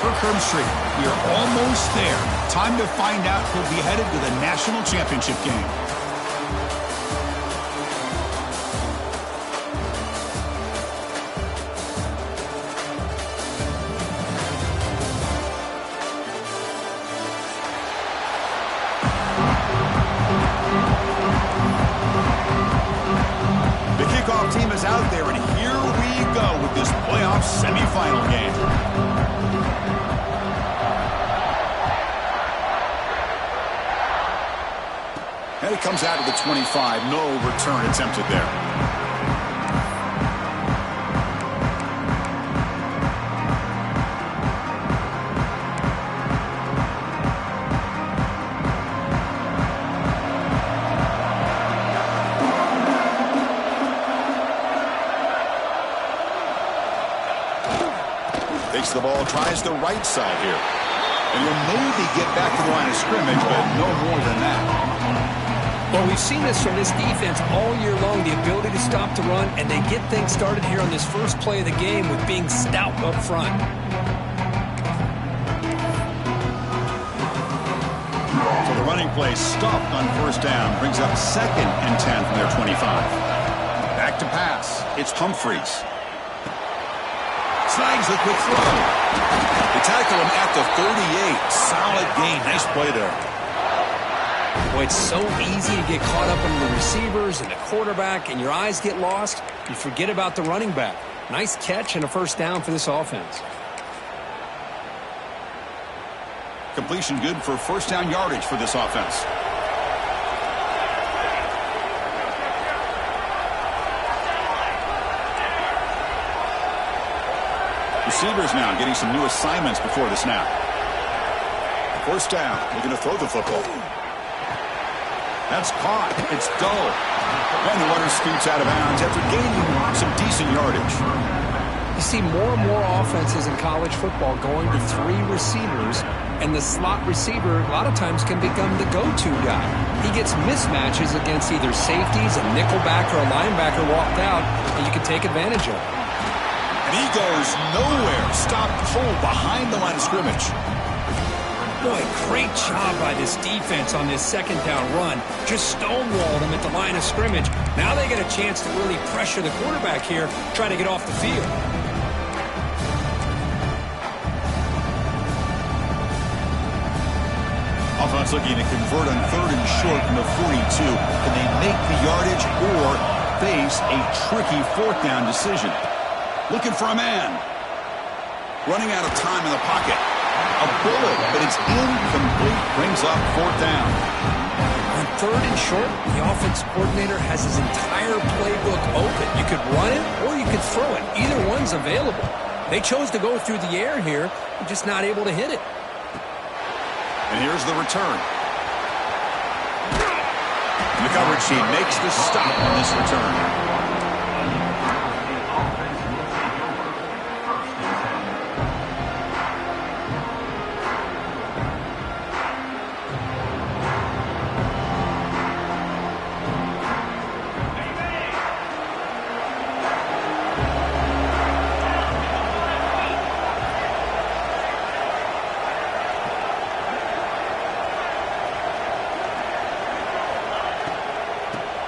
Kirk Herbstreit. We are almost there. Time to find out who'll be headed to the national championship game. The kickoff team is out there, and here we go with this playoff semifinal game. And it comes out of the 25. No return attempted there. Takes the ball, tries the right side here. And he'll maybe get back to the line of scrimmage, but no more than that. Well, we've seen this from this defense all year long, the ability to stop the run, and they get things started here on this first play of the game with being stout up front. So the running play stopped on first down, brings up 2nd and 10 from their 25. Back to pass. It's Humphreys. Snags the quick throw. They tackle him at the 38. Solid gain. Nice play there. Boy, it's so easy to get caught up in the receivers and the quarterback, and your eyes get lost. You forget about the running back. Nice catch and a first down for this offense. Completion good for first down yardage for this offense. Receivers now getting some new assignments before the snap. First down, looking to throw the football. That's caught. It's dull. And the runner scoots out of bounds after gaining some decent yardage. You see more and more offenses in college football going to 3 receivers, and the slot receiver a lot of times can become the go-to guy. He gets mismatches against either safeties, a nickelback, or a linebacker walked out, and you can take advantage of it. And he goes nowhere. Stopped cold behind the line of scrimmage. Boy, great job by this defense on this second down run. Just stonewalled him at the line of scrimmage. Now they get a chance to really pressure the quarterback here, try to get off the field. Offense looking to convert on 3rd and short from the 42. Can they make the yardage or face a tricky 4th down decision? Looking for a man. Running out of time in the pocket. A bullet, but it's incomplete. Brings up 4th down. On 3rd and short, the offense coordinator has his entire playbook open. You could run it or you could throw it. Either one's available. They chose to go through the air here, but just not able to hit it. And here's the return. The coverage team makes the stop on this return.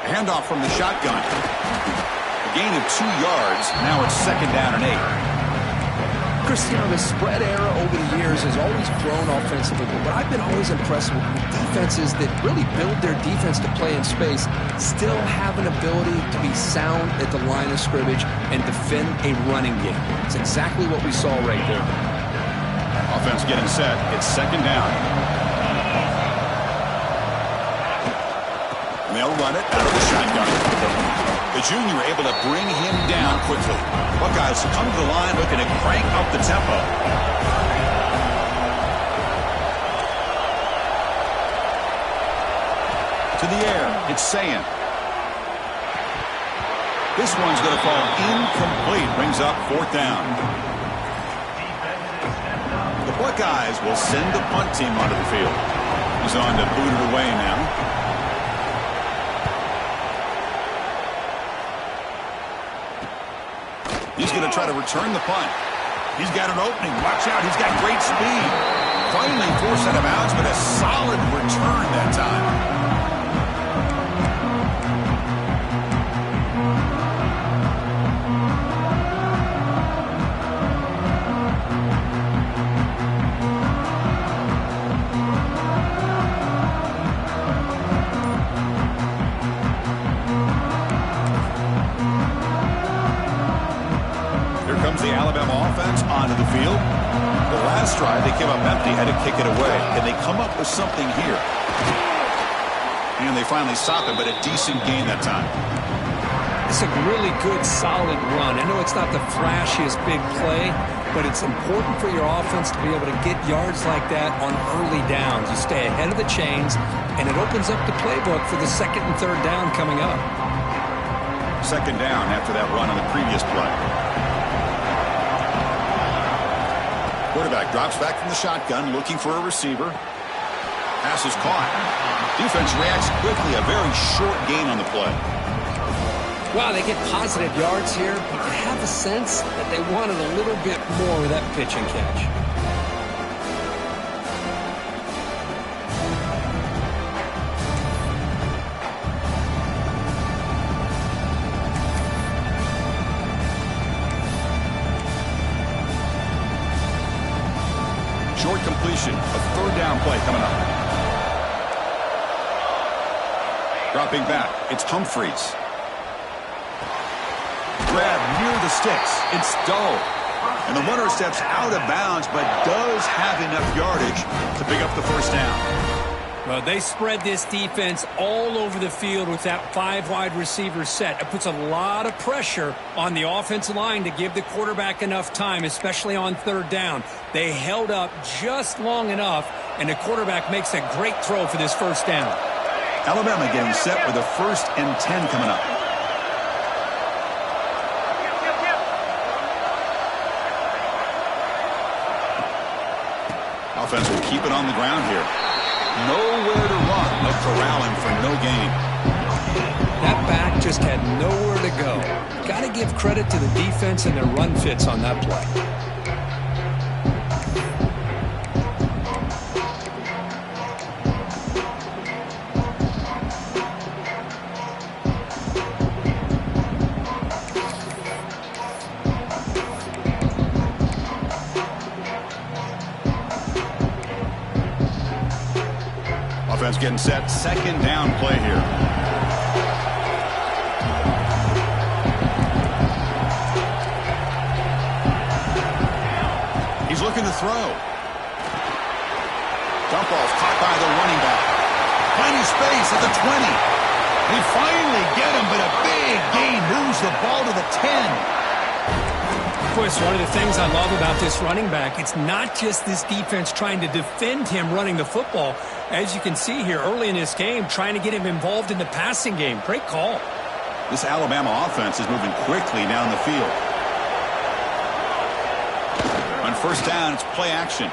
Handoff from the shotgun. A gain of 2 yards. Now it's 2nd down and 8. Cristiano, the spread era over the years has always grown offensively, but I've been always impressed with defenses that really build their defense to play in space, still have an ability to be sound at the line of scrimmage and defend a running game. It's exactly what we saw right there. Offense getting set. It's 2nd down. They'll run it out of the shotgun. The junior able to bring him down quickly. Buckeyes come to the line looking to crank up the tempo. To the air, it's Sayin. This one's going to fall incomplete. Brings up 4th down. The Buckeyes will send the punt team onto the field. He's on to boot it away now. He's going to try to return the punt. He's got an opening. Watch out. He's got great speed. Finally forced out of bounds, but a solid return that time. The Alabama offense onto the field. The last drive, they came up empty, had to kick it away. Can they come up with something here? And they finally stop it, but a decent gain that time. It's a really good, solid run. I know it's not the flashiest big play, but it's important for your offense to be able to get yards like that on early downs. You stay ahead of the chains, and it opens up the playbook for the second and third down coming up. Second down after that run on the previous play. Quarterback drops back from the shotgun, looking for a receiver. Pass is caught. Defense reacts quickly. A very short gain on the play. Wow, they get positive yards here, but you have a sense that they wanted a little bit more with that pitch and catch. Short completion, a third down play coming up. Dropping back, it's Humphreys. Grab near the sticks, it's Doe. And the runner steps out of bounds, but does have enough yardage to pick up the first down. Well, they spread this defense all over the field with that 5 wide receiver set. It puts a lot of pressure on the offensive line to give the quarterback enough time, especially on third down. They held up just long enough, and the quarterback makes a great throw for this first down. Alabama getting set with a 1st and 10 coming up. Offense will keep it on the ground here. Nowhere to run, but corralling for no gain. That back just had nowhere to go. Got to give credit to the defense and their run fits on that play. Offense getting set. Second down play here. He's looking to throw. Dump off caught by the running back. Plenty of space at the 20. They finally get him, but a big gain moves the ball to the 10. Of course, one of the things I love about this running back, it's not just this defense trying to defend him running the football. As you can see here early in this game, trying to get him involved in the passing game. Great call. This Alabama offense is moving quickly down the field. On first down, it's play action.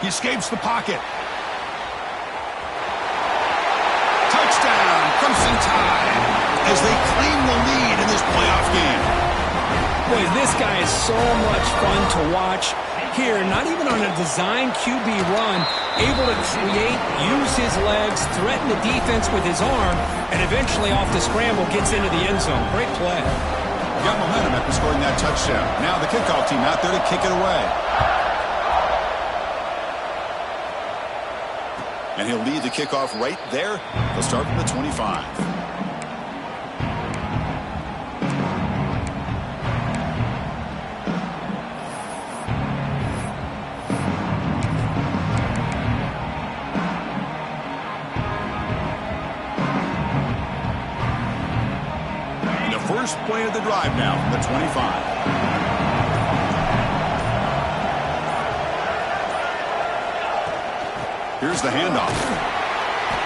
He escapes the pocket. Touchdown, Crimson Tide, as they claim the lead in this playoff game. Boy, this guy is so much fun to watch. Here, not even on a design QB run, able to create, use his legs, threaten the defense with his arm, and eventually off the scramble gets into the end zone. Great play. Got momentum after scoring that touchdown. Now the kickoff team out there to kick it away. And he'll lead the kickoff right there. They'll start from the 25. First play of the drive now from the 25. Here's the handoff.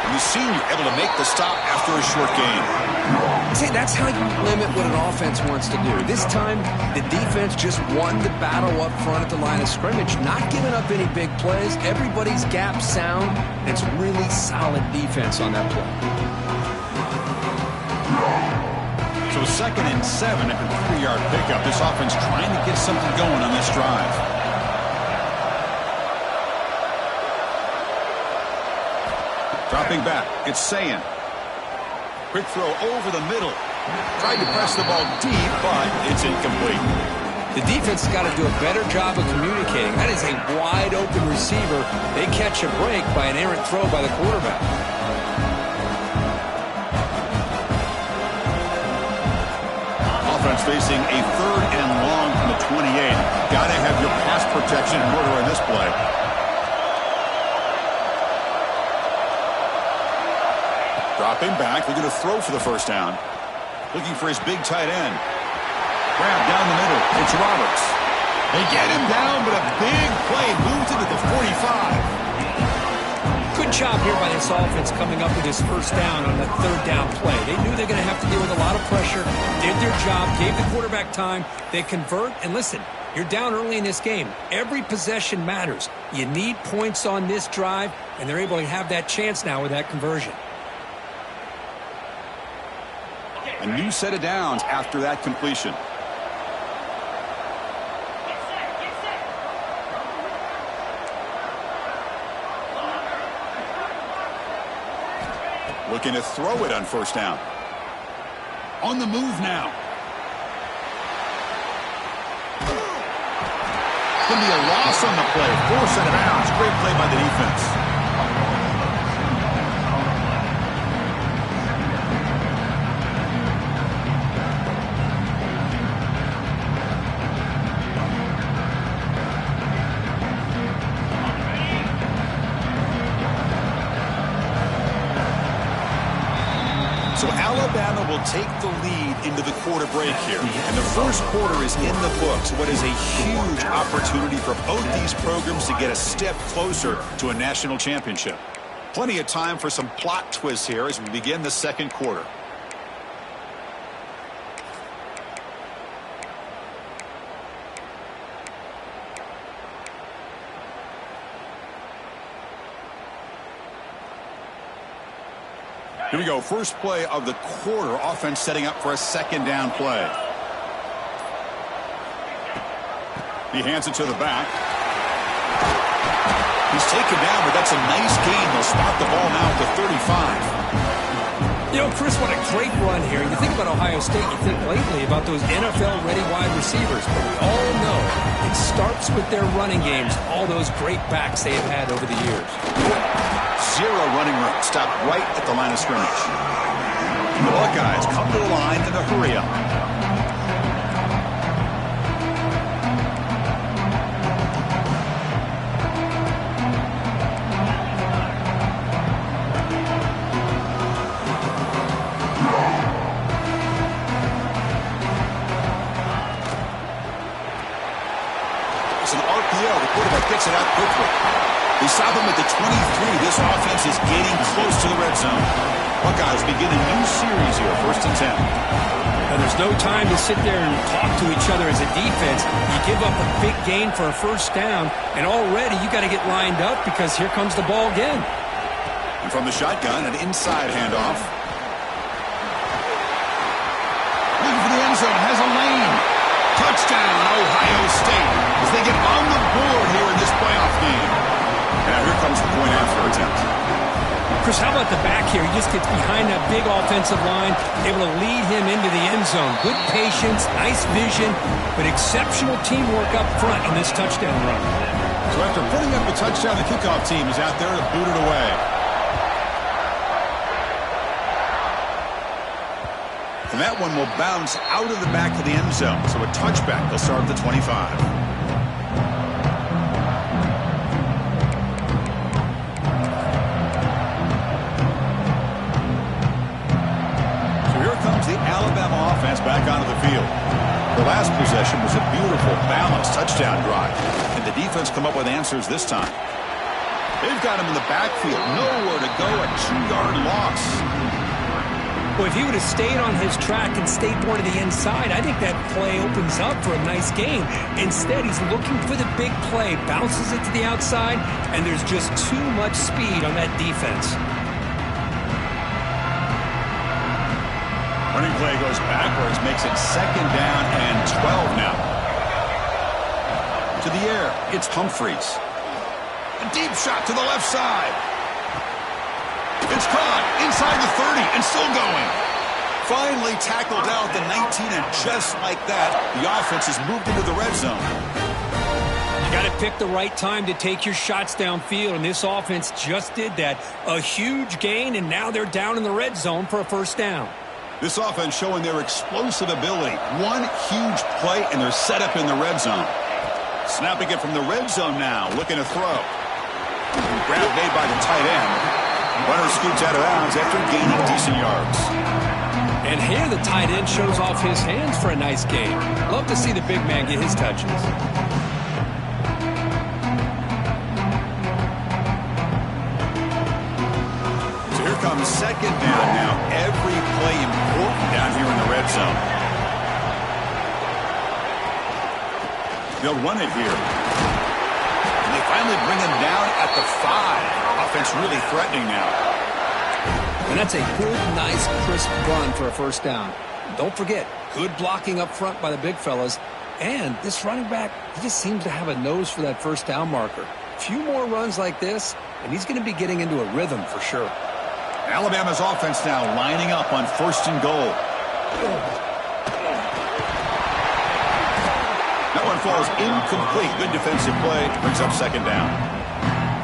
And the senior able to make the stop after a short gain. See, that's how you limit what an offense wants to do. This time, the defense just won the battle up front at the line of scrimmage, not giving up any big plays. Everybody's gap sound. It's really solid defense on that play. So 2nd and 7 after the 3-yard pickup. This offense trying to get something going on this drive. Dropping back, it's Sayin. Quick throw over the middle. Tried to press the ball deep, but it's incomplete. The defense has got to do a better job of communicating. That is a wide-open receiver. They catch a break by an errant throw by the quarterback. Offense facing a 3rd and long from the 28. Got to have your pass protection in order in this play. Dropping back, looking to throw for the first down. Looking for his big tight end. Grab down the middle. It's Roberts. They get him down, but a big play moves into the 45. Good job here by this offense coming up with his first down on the 3rd down play. They knew they were going to have to deal with a lot of pressure, did their job, gave the quarterback time. They convert, and listen, you're down early in this game. Every possession matters. You need points on this drive, and they're able to have that chance now with that conversion. A new set of downs after that completion. Looking to throw it on first down. On the move now. Going to be a loss on the play. Force out of bounds. Great play by the defense. So Alabama will take the lead into the quarter break here. And the first quarter is in the books. What is a huge opportunity for both these programs to get a step closer to a national championship. Plenty of time for some plot twists here as we begin the second quarter. Here we go. First play of the quarter. Offense setting up for a 2nd down play. He hands it to the back. He's taken down, but that's a nice gain. They'll spot the ball now at the 35. You know, Chris, what a great run here. You think about Ohio State, you think lately about those NFL-ready wide receivers. But we all know it starts with their running games, all those great backs they have had over the years. 0 running room. Stopped right at the line of scrimmage. The Buckeyes come to the line in a hurry-up. It's an RPO. The quarterback gets it out quickly. They stop him at the 23. This offense is getting close to the red zone. Buckeyes begin a new series here, 1st and 10. And there's no time to sit there and talk to each other as a defense. You give up a big gain for a first down, and already you got to get lined up because here comes the ball again. And from the shotgun, an inside handoff. Looking for the end zone, has a lane. Touchdown, Ohio State, as they get on the board here in this playoff game. And now here comes the point after attempt. Chris, how about the back here? He just gets behind that big offensive line, able to lead him into the end zone. Good patience, nice vision, but exceptional teamwork up front in this touchdown run. So after putting up a touchdown, the kickoff team is out there to boot it away. And that one will bounce out of the back of the end zone. So a touchback. They'll start at the 25. The Alabama offense back onto the field. The last possession was a beautiful, balanced touchdown drive. And the defense come up with answers this time. They've got him in the backfield. Nowhere to go. A 2-yard loss. Well, if he would have stayed on his track and stayed more to the inside, I think that play opens up for a nice game. Instead, he's looking for the big play, bounces it to the outside, and there's just too much speed on that defense. Running play goes backwards, makes it 2nd down and 12 now. To the air, it's Humphreys. A deep shot to the left side. It's caught inside the 30 and still going. Finally tackled down at the 19, and just like that, the offense has moved into the red zone. You got to pick the right time to take your shots downfield, and this offense just did that. A huge gain, and now they're down in the red zone for a first down. This offense showing their explosive ability. One huge play, and they're set up in the red zone. Snapping it from the red zone now, looking to throw. Grab made by the tight end. Runner scoots out of bounds after gaining decent yards. And here the tight end shows off his hands for a nice gain. Love to see the big man get his touches. So here comes 2nd down now. Every play important down here in the red zone. They'll run it here. And they finally bring him down at the 5. Offense really threatening now. And that's a good, nice, crisp run for a first down. Don't forget, good blocking up front by the big fellas. And this running back, he just seems to have a nose for that first down marker. A few more runs like this, and he's going to be getting into a rhythm for sure. Alabama's offense now lining up on 1st and goal. That one falls incomplete. Good defensive play. Brings up 2nd down.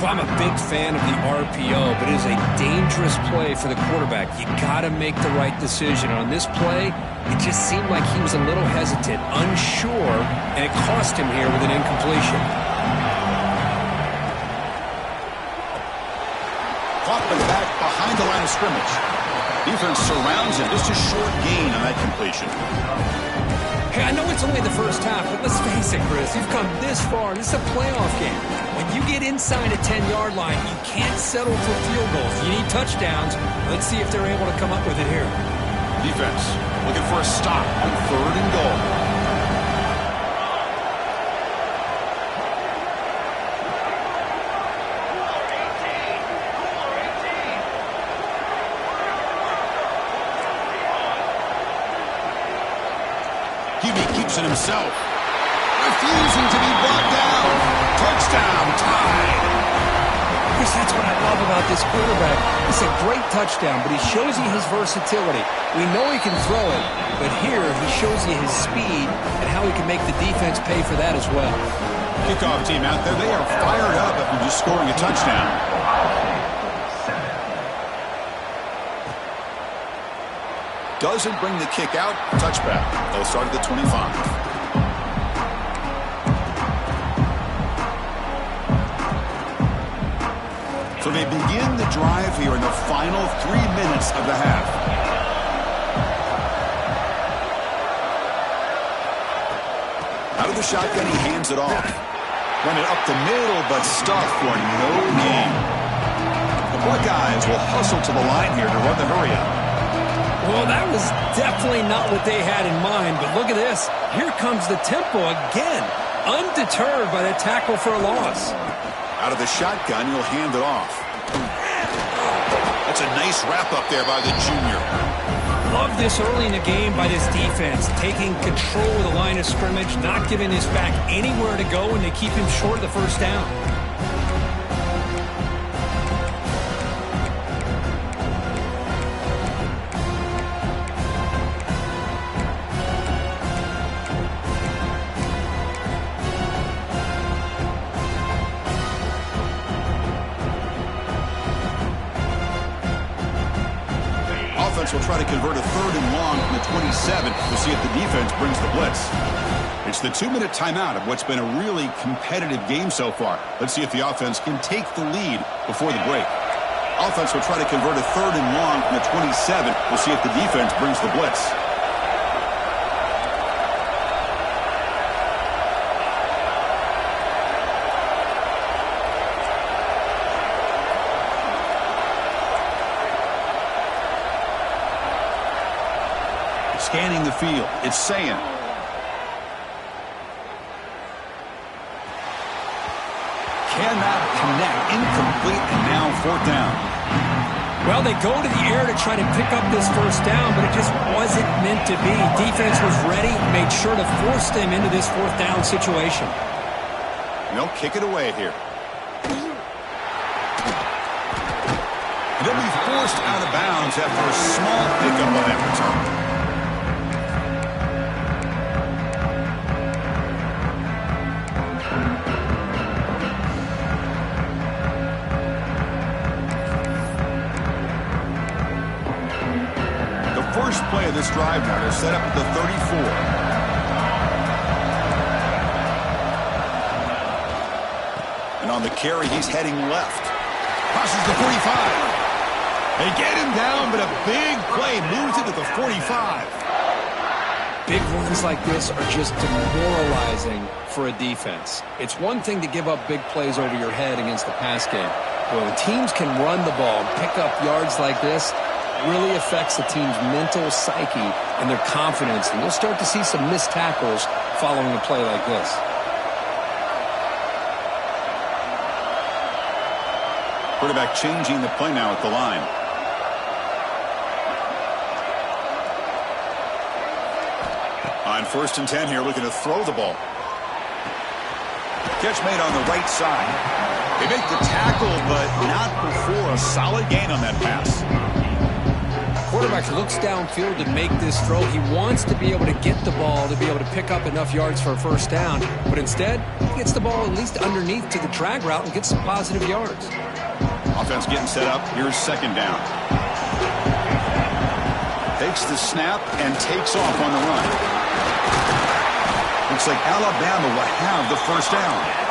I'm a big fan of the RPO, but it is a dangerous play for the quarterback. You got to make the right decision. On this play, it just seemed like he was a little hesitant, unsure, and it cost him here with an incompletion. Hoffman back behind the line of scrimmage. Defense surrounds him. Just a short gain on that completion. Hey, I know it's only the first half, but let's face it, Chris. You've come this far. This is a playoff game. When you get inside a 10-yard line, you can't settle for field goals. You need touchdowns. Let's see if they're able to come up with it here. Defense looking for a stop on 3rd and goal. Keeps it himself. Refusing to be brought down. Touchdown, tied. Chris, that's what I love about this quarterback. It's a great touchdown, but he shows you his versatility. We know he can throw it, but here he shows you his speed and how he can make the defense pay for that as well. Kickoff team out there, they are fired up after just scoring a touchdown. Doesn't bring the kick out. Touchback. They'll start at the 25. So they begin the drive here in the final 3 minutes of the half. Out of the shotgun, he hands it off. Run it up the middle, but stuffed for no gain. The Buckeyes will hustle to the line here to run the hurry-up. Well, that was definitely not what they had in mind, but look at this. Here comes the tempo again, undeterred by the tackle for a loss. Out of the shotgun, he'll hand it off. That's a nice wrap-up there by the junior. Love this early in the game by this defense, taking control of the line of scrimmage, not giving this back anywhere to go, and they keep him short of the first down. Will try to convert a 3rd and long from the 27 to see if the defense brings the blitz. It's the 2-minute timeout of what's been a really competitive game so far. Let's see if the offense can take the lead before the break. Offense will try to convert a 3rd and long from the 27 to see if the defense brings the blitz. Scanning the field, it's saying. Cannot connect, incomplete, and now 4th down. Well, they go to the air to try to pick up this first down, but it just wasn't meant to be. Defense was ready, made sure to force them into this fourth down situation. And they'll kick it away here. And they'll be forced out of bounds after a small pickup on that return. First play of this drive now, they're set up at the 34. And on the carry, he's heading left. Crosses the 45. They get him down, but a big play moves it to the 45. Big runs like this are just demoralizing for a defense. It's one thing to give up big plays over your head against the pass game. But when teams can run the ball and pick up yards like this, really affects the team's mental psyche and their confidence, and you'll start to see some missed tackles following a play like this. Quarterback changing the play now at the line. On 1st and 10 here, looking to throw the ball. Catch made on the right side. They make the tackle, but not before a solid gain on that pass. Quarterback looks downfield to make this throw. He wants to be able to get the ball to be able to pick up enough yards for a first down, but instead he gets the ball at least underneath to the drag route and gets some positive yards. Offense getting set up. Here's 2nd down. Takes the snap and takes off on the run. Looks like Alabama will have the first down.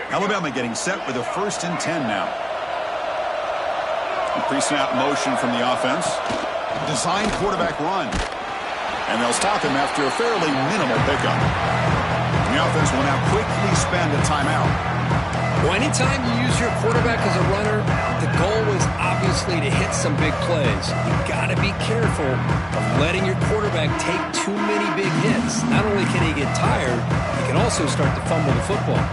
Alabama getting set with a 1st and 10 now. Pre-snap motion from the offense. Design quarterback run. And they'll stop him after a fairly minimal pickup. And the offense will now quickly spend a timeout. Well, anytime you use your quarterback as a runner, the goal is obviously to hit some big plays. You've got to be careful of letting your quarterback take too many big hits. Not only can he get tired, he can also start to fumble the football.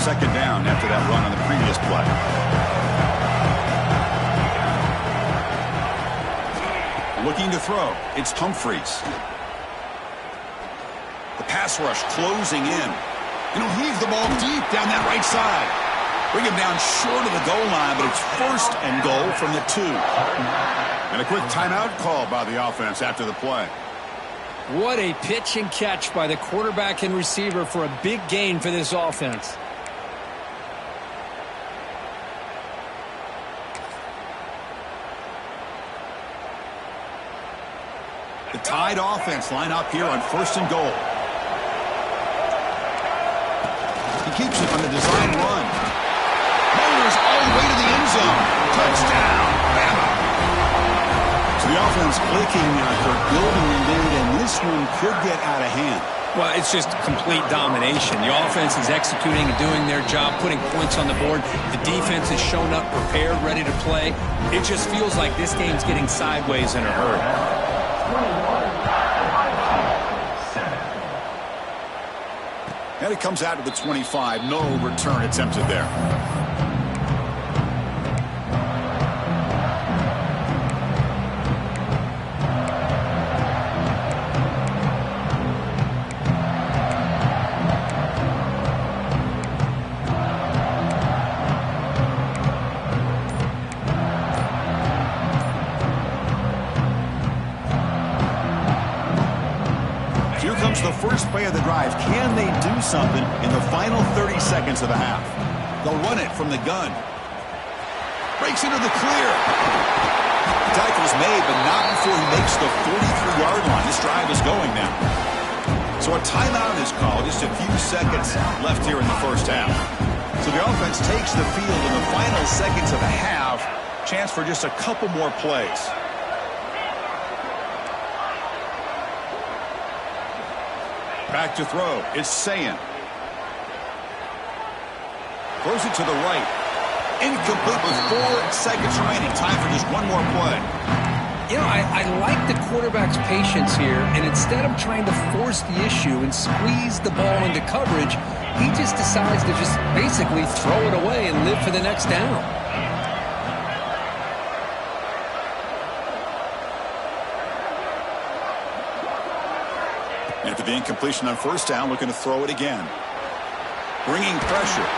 2nd down after that run on the previous play. Looking to throw. It's Humphreys. The pass rush closing in. And he'll heave the ball deep down that right side. Bring him down short of the goal line, but it's 1st and goal from the 2. And a quick timeout call by the offense after the play. What a pitch and catch by the quarterback and receiver for a big gain for this offense. The Tide offense line up here on 1st and goal. He keeps it on the design run. Motors all the way to the end zone. Touchdown, Bama. So the offense clicking after building a lead, and this one could get out of hand. Well, it's just complete domination. The offense is executing and doing their job, putting points on the board. The defense has shown up prepared, ready to play. It just feels like this game's getting sideways in a hurry. And it comes out to the 25. No return attempted there. The first play of the drive. Can they do something in the final 30 seconds of the half? They'll run it from the gun. Breaks into the clear. The tackle's made, but not before he makes the 43-yard line. This drive is going now. So a timeout is called. Just a few seconds left here in the first half. So the offense takes the field in the final seconds of the half. Chance for just a couple more plays. Back to throw. It's Sayin. Throws it to the right. Incomplete with 4 seconds remaining. Time for just one more play. You know, I like the quarterback's patience here, and instead of trying to force the issue and squeeze the ball into coverage, he just decides to just basically throw it away and live for the next down. After the incompletion on first down, looking to throw it again. Bringing pressure.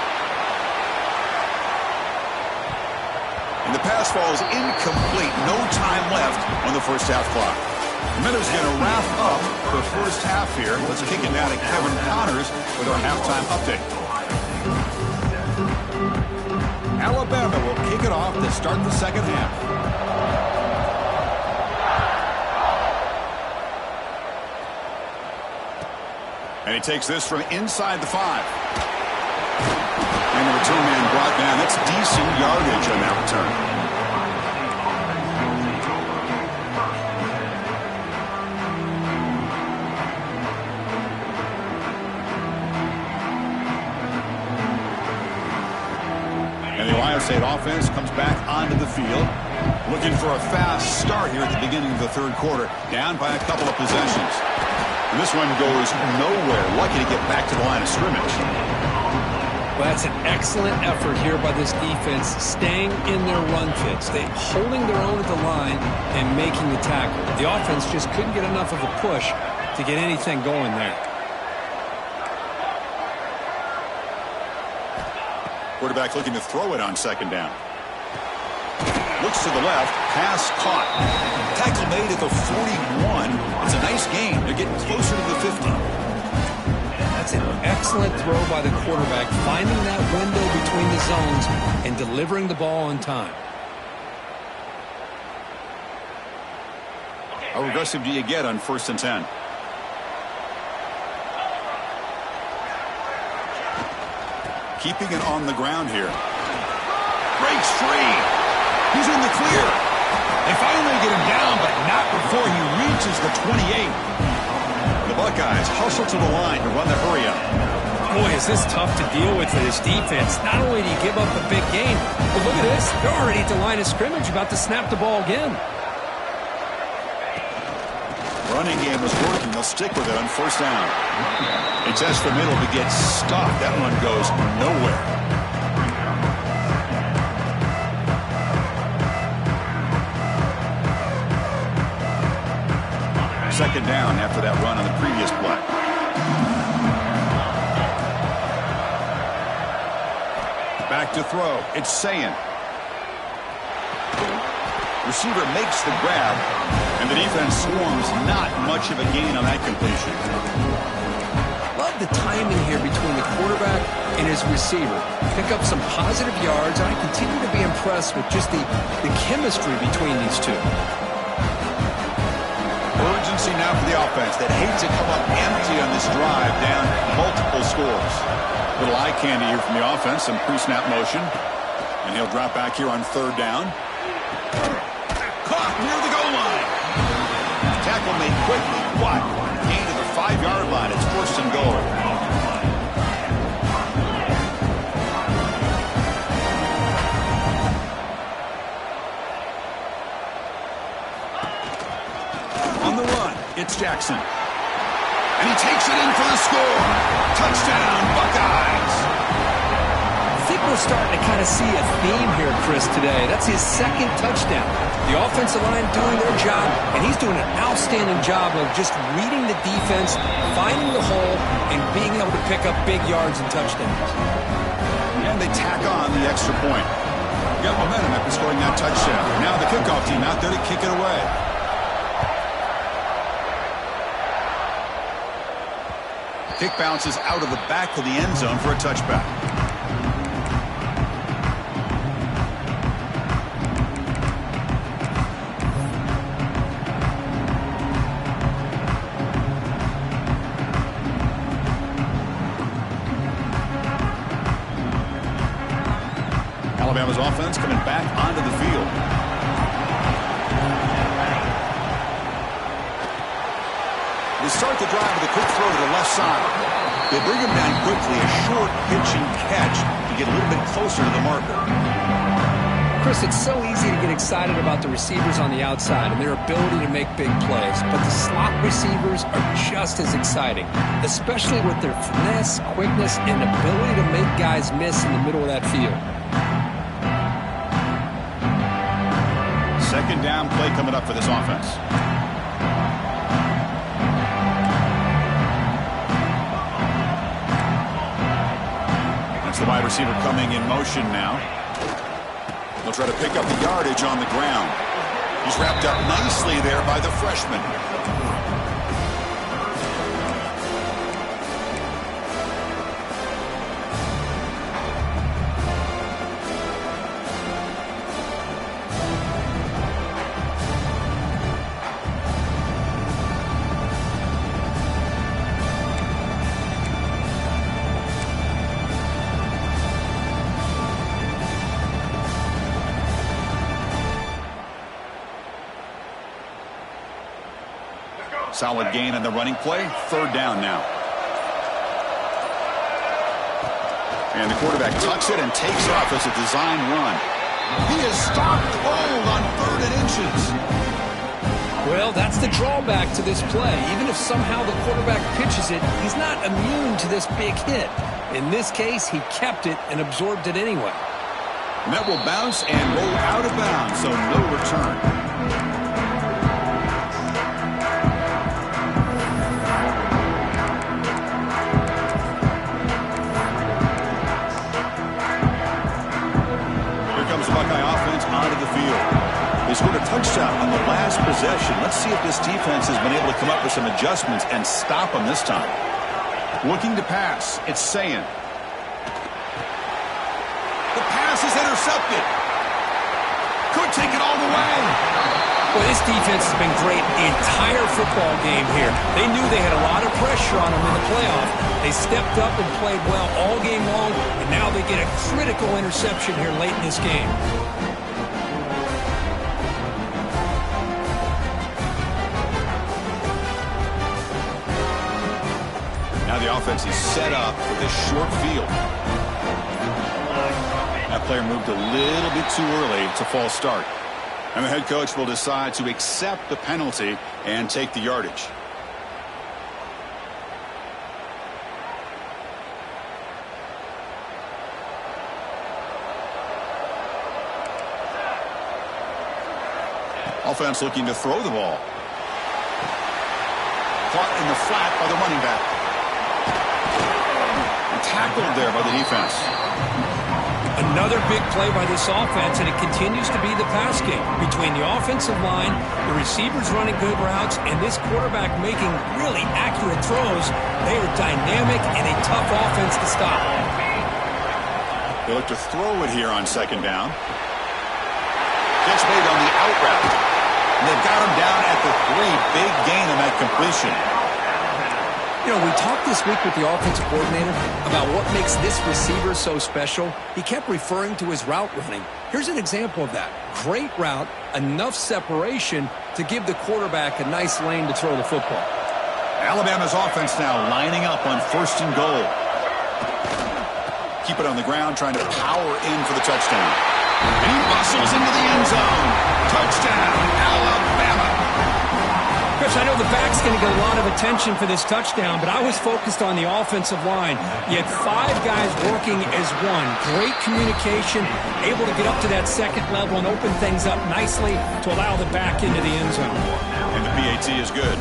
And the pass falls incomplete. No time left on the first half clock. Minutes going to wrap up the first half here. Let's kick it down to Kevin Connors with our halftime update. Alabama will kick it off to start the second half. And he takes this from inside the 5. And the return man brought down. That's decent yardage on that return. And the Ohio State offense comes back onto the field, looking for a fast start here at the beginning of the third quarter, down by a couple of possessions. And this one goes nowhere. Lucky to get back to the line of scrimmage. Well, that's an excellent effort here by this defense, staying in their run fits. They holding their own at the line and making the tackle. The offense just couldn't get enough of a push to get anything going there. Quarterback looking to throw it on second down. Looks to the left. Pass caught. Tackle made at the 41. It's a nice gain. They're getting closer to the 50. That's an excellent throw by the quarterback, finding that window between the zones and delivering the ball on time. How aggressive do you get on 1st and 10? Keeping it on the ground here. Breaks free. He's in the clear. They finally get him down, but not before he reaches the 28. The Buckeyes hustle to the line to run the hurry up. Boy, is this tough to deal with for this defense. Not only do you give up a big gain, but look at this. They're already at the line of scrimmage, about to snap the ball again. Running game was working. They'll stick with it on 1st down. They test the middle to get stopped. That one goes nowhere. Second down after that run on the previous play. Back to throw. It's Sayin. Receiver makes the grab, and the defense swarms. Not much of a gain on that completion. Love the timing here between the quarterback and his receiver. Pick up some positive yards, and I continue to be impressed with just the chemistry between these two. Urgency now for the offense that hates to come up empty on this drive, down multiple scores. Little eye candy here from the offense, some pre-snap motion. And he'll drop back here on 3rd down. Caught near the goal line. Tackle made quickly. What? Gain to the 5-yard line. It's 1st and goal. It's Jackson. And he takes it in for the score. Touchdown, Buckeyes. I think we're starting to kind of see a theme here, Chris, today. That's his 2nd touchdown. The offensive line doing their job, and he's doing an outstanding job of just reading the defense, finding the hole, and being able to pick up big yards and touchdowns. And they tack on the extra point. Got momentum after scoring that touchdown. Now the kickoff team out there to kick it away. Kick bounces out of the back of the end zone for a touchback. Alabama's offense coming back onto the field. They start the drive with a quick throw to the left side. They bring him down quickly, a short pitch and catch to get a little bit closer to the marker. Chris, it's so easy to get excited about the receivers on the outside and their ability to make big plays, but the slot receivers are just as exciting, especially with their finesse, quickness, and ability to make guys miss in the middle of that field. Second down play coming up for this offense. That's the wide receiver coming in motion now. They'll try to pick up the yardage on the ground. He's wrapped up nicely there by the freshman. Solid gain in the running play. Third down now. And the quarterback tucks it and takes off as a design run. He is stopped cold on 3rd and inches. Well, that's the drawback to this play. Even if somehow the quarterback pitches it, he's not immune to this big hit. In this case, he kept it and absorbed it anyway. And that will bounce and roll out of bounds, so no return. They scored a touchdown on the last possession. Let's see if this defense has been able to come up with some adjustments and stop them this time. Looking to pass. It's Sayin. The pass is intercepted. Could take it all the way. Well, this defense has been great the entire football game here. They knew they had a lot of pressure on them in the playoff. They stepped up and played well all game long, and now they get a critical interception here late in this game. Now the offense is set up for this short field. That player moved a little bit too early. It's a false start. And the head coach will decide to accept the penalty and take the yardage. Offense looking to throw the ball. Caught in the flat by the running back. And tackled there by the defense. Another big play by this offense, and it continues to be the pass game. Between the offensive line, the receivers running good routes, and this quarterback making really accurate throws, they are dynamic and a tough offense to stop. They look to throw it here on second down. Catch made on the out route. And they've got him down at the 3. Big gain on that completion. You know, we talked this week with the offensive coordinator about what makes this receiver so special. He kept referring to his route running. Here's an example of that. Great route, enough separation to give the quarterback a nice lane to throw the football. Alabama's offense now lining up on 1st and goal. Keep it on the ground, trying to power in for the touchdown. And he muscles into the end zone. Touchdown, Alabama. Chris, I know the back's going to get a lot of attention for this touchdown, but I was focused on the offensive line. You had 5 guys working as one. Great communication, able to get up to that second level and open things up nicely to allow the back into the end zone. And the PAT is good.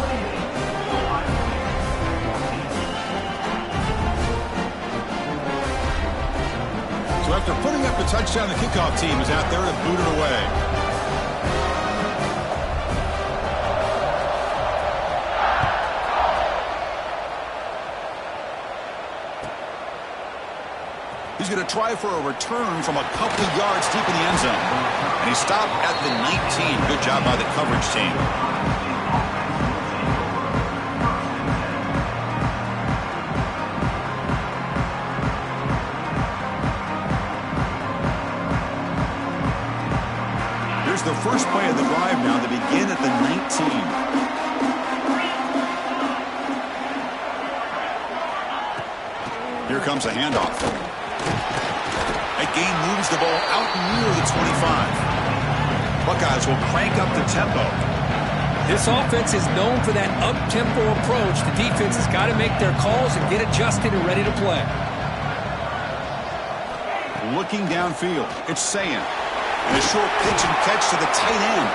So after putting up the touchdown, the kickoff team is out there to boot it away. He's going to try for a return from a couple of yards deep in the end zone. And he stopped at the 19. Good job by the coverage team. Here's the first play of the drive now to begin at the 19. Here comes a handoff. That gain moves the ball out near the 25. Buckeyes will crank up the tempo. This offense is known for that up-tempo approach. The defense has got to make their calls and get adjusted and ready to play. Looking downfield, it's Sayan. And a short pitch and catch to the tight end.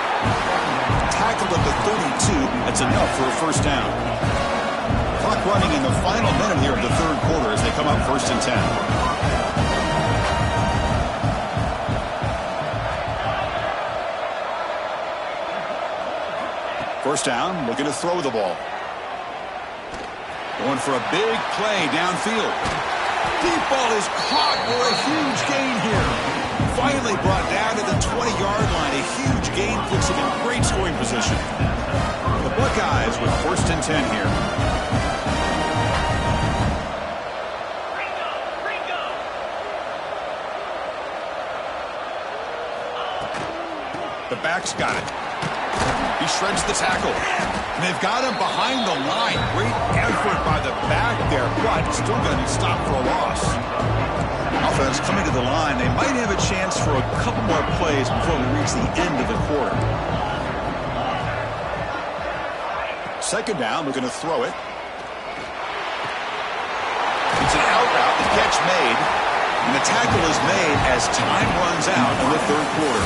Tackled at the 32. That's enough for a first down. Clock running in the final minute here of the third quarter as they come up 1st and 10. First down, looking to throw the ball. Going for a big play downfield. Deep ball is caught for a huge gain here. Finally brought down to the 20-yard line. A huge gain puts him in great scoring position. The Buckeyes with 1st and 10 here. The back's got it. He shreds the tackle. And they've got him behind the line. Great effort by the back there, but still going to be stopped for a loss. Offense coming to the line. They might have a chance for a couple more plays before we reach the end of the quarter. Second down, we're going to throw it. It's an out route, the catch made, and the tackle is made as time runs out in the third quarter.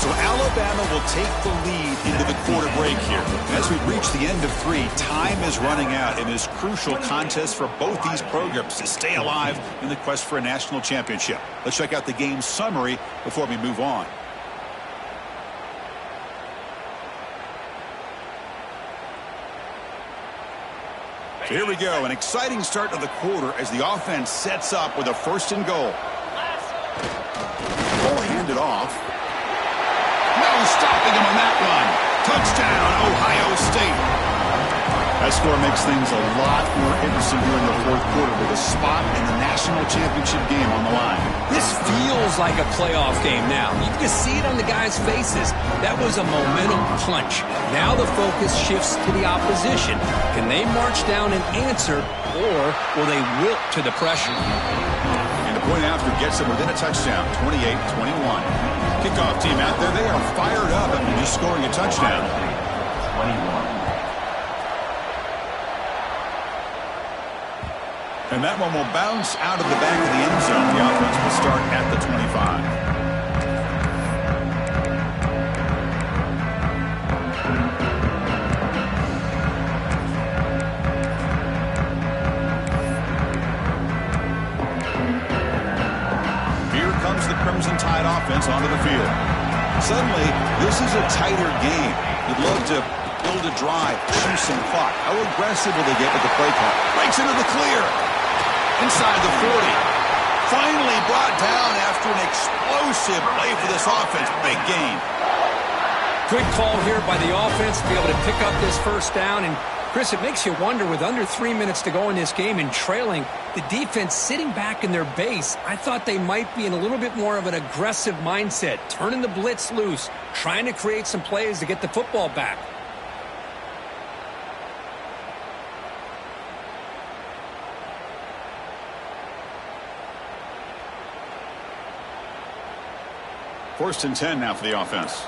So Alabama will take the lead into the quarter break here. As we reach the end of 3, time is running out in this crucial contest for both these programs to stay alive in the quest for a national championship. Let's check out the game summary before we move on. So here we go, an exciting start to the quarter as the offense sets up with a 1st and goal. Ball handed off. No stopping him on that one. Touchdown, Ohio State. That score makes things a lot more interesting here in the fourth quarter with a spot in the national championship game on the line. This feels like a playoff game now. You can see it on the guys' faces. That was a momentum punch. Now the focus shifts to the opposition. Can they march down and answer, or will they wilt to the pressure? And the point after gets them within a touchdown, 28-21. Kickoff team out there, they are fired up after just scoring a touchdown. 21. And that one will bounce out of the back of the end zone. The offense will start at the 25. Here comes the Crimson Tide offense onto the field. Suddenly, this is a tighter game. You'd love to build a drive, shoot some clock. How aggressive will they get with the play call? Breaks into the clear. Inside the 40. Finally brought down after an explosive play for this offense. Big gain. Good call here by the offense to be able to pick up this first down. And, Chris, it makes you wonder, with under 3 minutes to go in this game and trailing, the defense sitting back in their base, I thought they might be in a little bit more of an aggressive mindset, turning the blitz loose, trying to create some plays to get the football back. First and 10 now for the offense.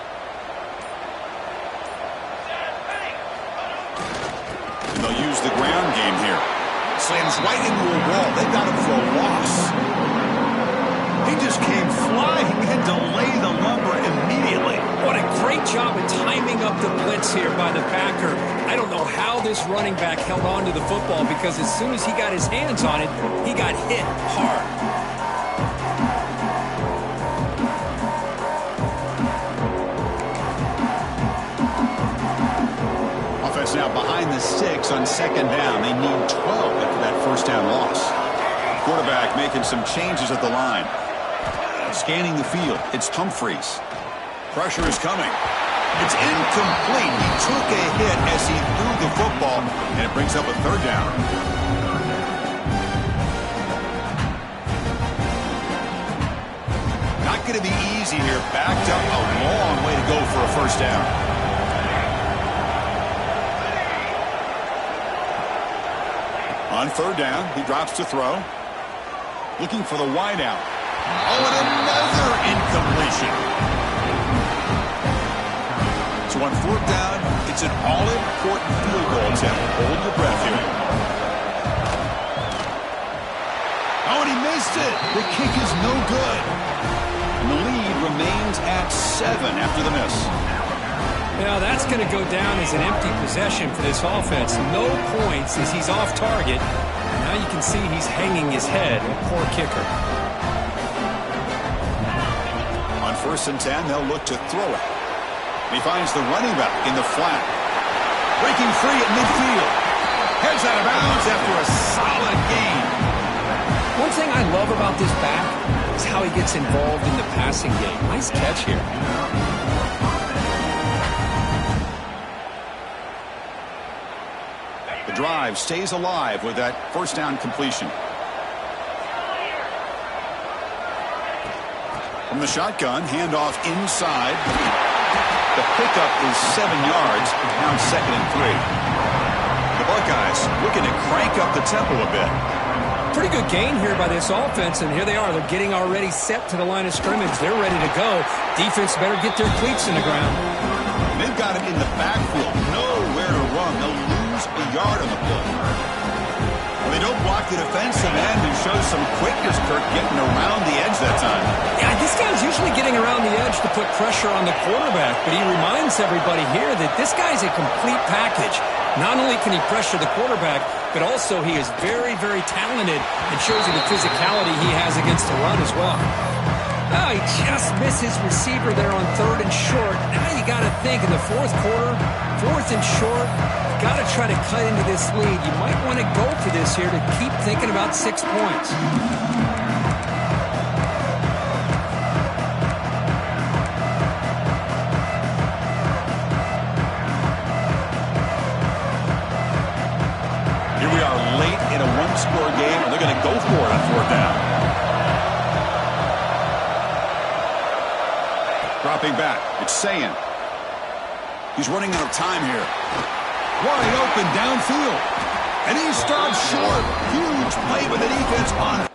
And they'll use the ground game here. Slams right into a wall. They got him for a loss. He just came flying in to lay the lumber immediately. What a great job of timing up the blitz here by the Packer. I don't know how this running back held on to the football, because as soon as he got his hands on it, he got hit hard. Now behind the 6 on second down. They need 12 after that first down loss. Quarterback making some changes at the line. Scanning the field. It's Humphreys. Pressure is coming. It's incomplete. He took a hit as he threw the football, and it brings up a third down. Not going to be easy here. Backed up a long way to go for a first down. On On third down, he drops to throw. Looking for the wide out. Oh, and another incompletion. So on fourth down, it's an all-important field goal attempt. Hold your breath here. Oh, and he missed it. The kick is no good. And the lead remains at 7 after the miss. Now that's going to go down as an empty possession for this offense. No points as he's off target. Now you can see he's hanging his head. A poor kicker. On 1st and 10, they'll look to throw it. He finds the running back in the flat. Breaking free at midfield. Heads out of bounds after a solid gain. One thing I love about this back is how he gets involved in the passing game. Nice catch here. The drive stays alive with that first down completion. From the shotgun, handoff inside. The pickup is 7 yards, now 2nd and 3. The Buckeyes looking to crank up the tempo a bit. Pretty good gain here by this offense, and here they are. They're getting already set to the line of scrimmage. They're ready to go. Defense better get their cleats in the ground. They've got it in the backfield. Nowhere to run. They'll lose a yard on the play. Well, they don't block the defensive end and show some quickness, Kirk, getting around the edge that time. Yeah, this guy's usually getting around the edge to put pressure on the quarterback, but he reminds everybody here that this guy's a complete package. Not only can he pressure the quarterback, but also he is very, very talented and shows you the physicality he has against the run as well. Oh, he just missed his receiver there on 3rd and short. Now you got to think in the 4th quarter, 4th and short, you got to try to cut into this lead. You might want to go for this here to keep thinking about 6 points. Here we are late in a one-score game, and they're going to go for it on 4th down. Dropping back, it's Sayin. He's running out of time here. Wide open downfield. And he stops short. Huge play with the defense on it.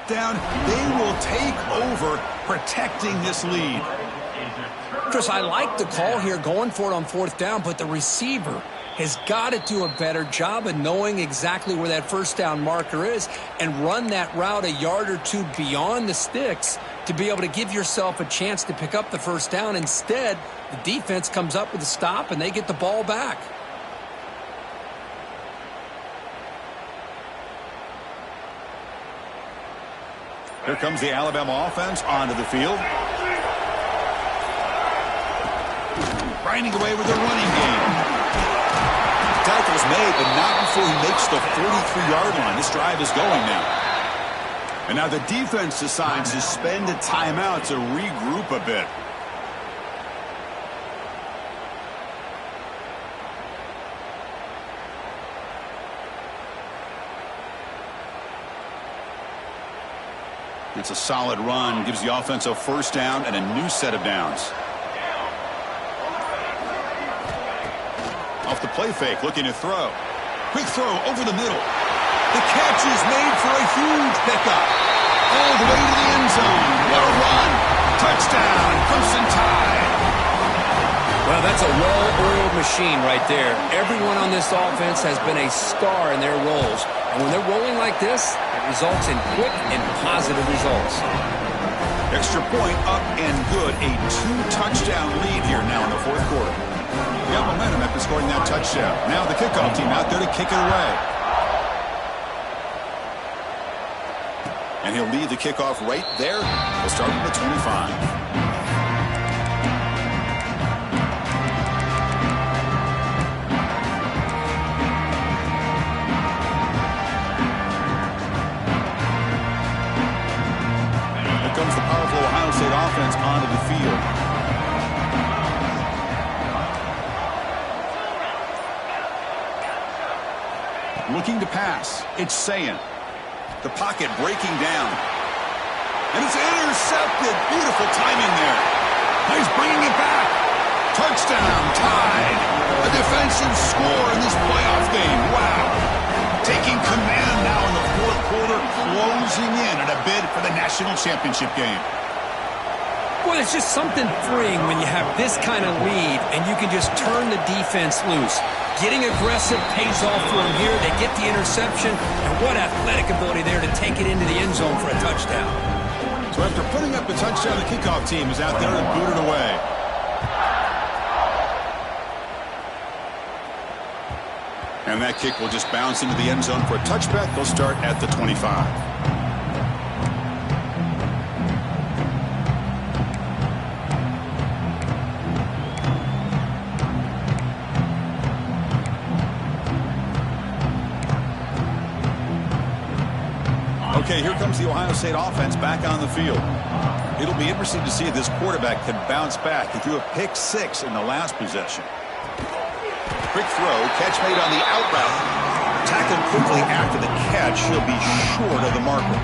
Down, they will take over protecting this lead. Chris, I like the call here going for it on 4th down, but the receiver has got to do a better job of knowing exactly where that first down marker is and run that route a yard or two beyond the sticks to be able to give yourself a chance to pick up the first down. Instead, the defense comes up with a stop and they get the ball back. Here comes the Alabama offense onto the field. Grinding away with the running game. Tackle's made, but not before he makes the 43-yard line. This drive is going now. And now the defense decides to spend a timeout to regroup a bit. It's a solid run, gives the offense a first down and a new set of downs. Off the play fake, looking to throw. Quick throw over the middle. The catch is made for a huge pickup. All the way to the end zone. What a run. Touchdown, Crimson Tide. Well, that's a well-oiled machine right there. Everyone on this offense has been a star in their roles. And when they're rolling like this, it results in quick and positive results. Extra point up and good. A 2-touchdown lead here now in the 4th quarter. They got momentum after scoring that touchdown. Now the kickoff team out there to kick it away. And he'll lead the kickoff right there. We'll start from the 25. Here comes the powerful Ohio State offense onto the field. Looking to pass. It's Sayin. The pocket breaking down. And it's intercepted. Beautiful timing there. He's bringing it back. Touchdown, Tide. A defensive score in this playoff game. Wow. Taking command now in the fourth quarter, closing in at a bid for the national championship game. Well, it's just something freeing when you have this kind of lead and you can just turn the defense loose. Getting aggressive pays off for them here. They get the interception, and what athletic ability there to take it into the end zone for a touchdown. So after putting up the touchdown, the kickoff team is out there and booted away. And that kick will just bounce into the end zone for a touchback. They'll start at the 25. Okay, here comes the Ohio State offense back on the field. It'll be interesting to see if this quarterback can bounce back. He threw a pick 6 in the last possession. Quick throw, catch made on the out route. Tackled quickly after the catch. He'll be short of the marker.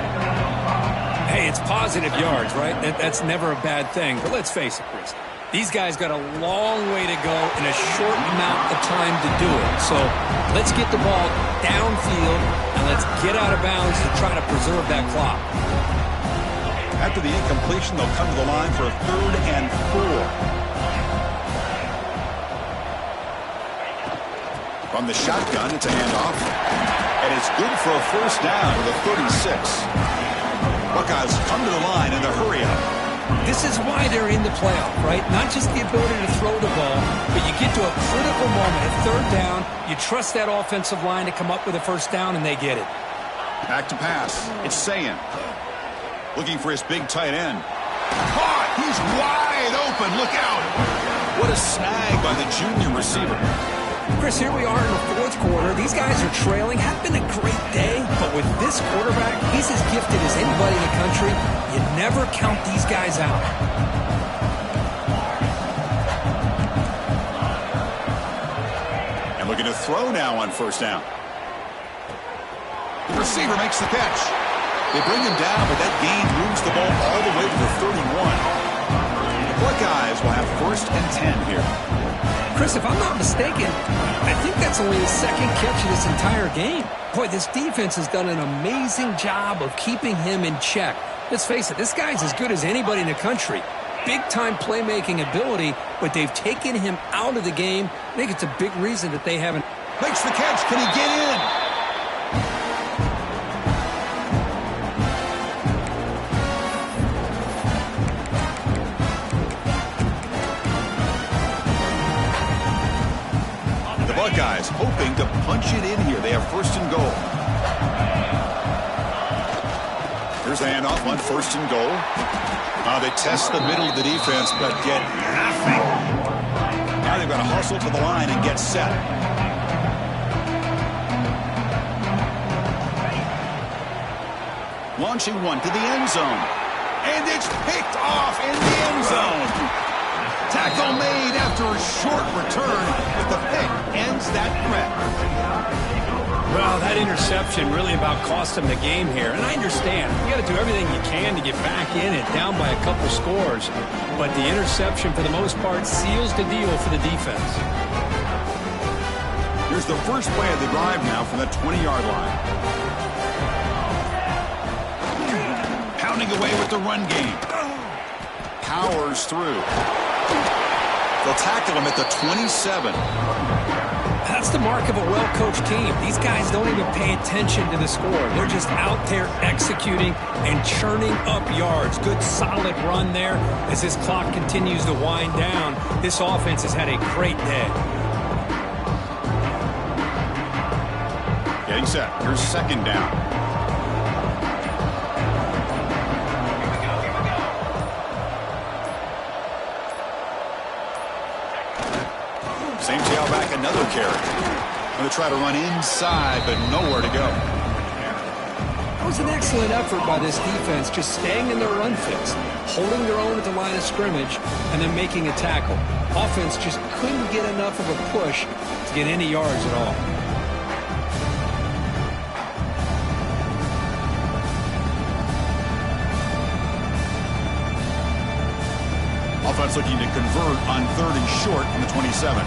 Hey, it's positive yards, right? That's never a bad thing. But let's face it, Chris. These guys got a long way to go in a short amount of time to do it. So let's get the ball downfield and let's get out of bounds to try to preserve that clock. After the incompletion, they'll come to the line for a 3rd and 4. From the shotgun, it's a handoff. And it's good for a first down with a 36. Buckeyes come to the line in the hurry-up. This is why they're in the playoff, right? Not just the ability to throw the ball, but you get to a critical moment at 3rd down. You trust that offensive line to come up with a first down, and they get it. Back to pass. It's Sayin. Looking for his big tight end. Caught! He's wide open. Look out! What a snag by the junior receiver. Chris, here we are in the 4th quarter. These guys are trailing. Had been a great day, but with this quarterback, he's as gifted as anybody in the country. You never count these guys out. And looking to throw now on first down. The receiver makes the catch. They bring him down, but that gain moves the ball all the way to the 31. The Buckeyes will have 1st and 10 here. Chris, if I'm not mistaken, I think that's only his 2nd catch of this entire game. Boy, this defense has done an amazing job of keeping him in check. Let's face it, this guy's as good as anybody in the country. Big-time playmaking ability, but they've taken him out of the game. I think it's a big reason that they haven't. Makes the catch. Can he get in? The Buckeyes hoping to punch it in here. They have 1st and goal. Here's the handoff on 1st and goal. They test the middle of the defense, but get nothing. Now they've got to hustle to the line and get set. Launching one to the end zone. And it's picked off in the end zone. Tackle made after a short return, but the pick ends that threat. Well, that interception really about cost them the game here. And I understand. You got to do everything you can to get back in it, down by a couple scores. But the interception, for the most part, seals the deal for the defense. Here's the first play of the drive now from the 20-yard line. Pounding away with the run game. Powers through. They'll tackle him at the 27. That's the mark of a well-coached team. These guys don't even pay attention to the score. They're just out there executing and churning up yards. Good, solid run there. As this clock continues to wind down, this offense has had a great day. Getting set. Here's 2nd down. Same tailback, another carry. Going to try to run inside, but nowhere to go. That was an excellent effort by this defense, just staying in their run fix, holding their own at the line of scrimmage, and then making a tackle. Offense just couldn't get enough of a push to get any yards at all. Offense looking to convert on 3rd and short from the 27.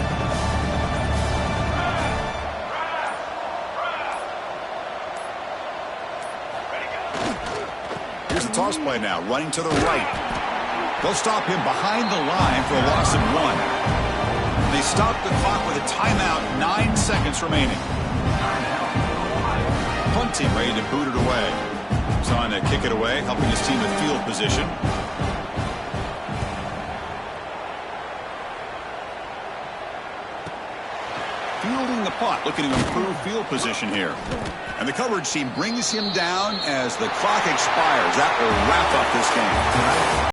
Here's the toss play now, running to the right. They'll stop him behind the line for a loss of 1. They stop the clock with a timeout, 9 seconds remaining. Punting, ready to boot it away. He's on to kick it away, helping his team with field position. Fielding the punt, looking to improve field position here. And the coverage team brings him down as the clock expires. That will wrap up this game.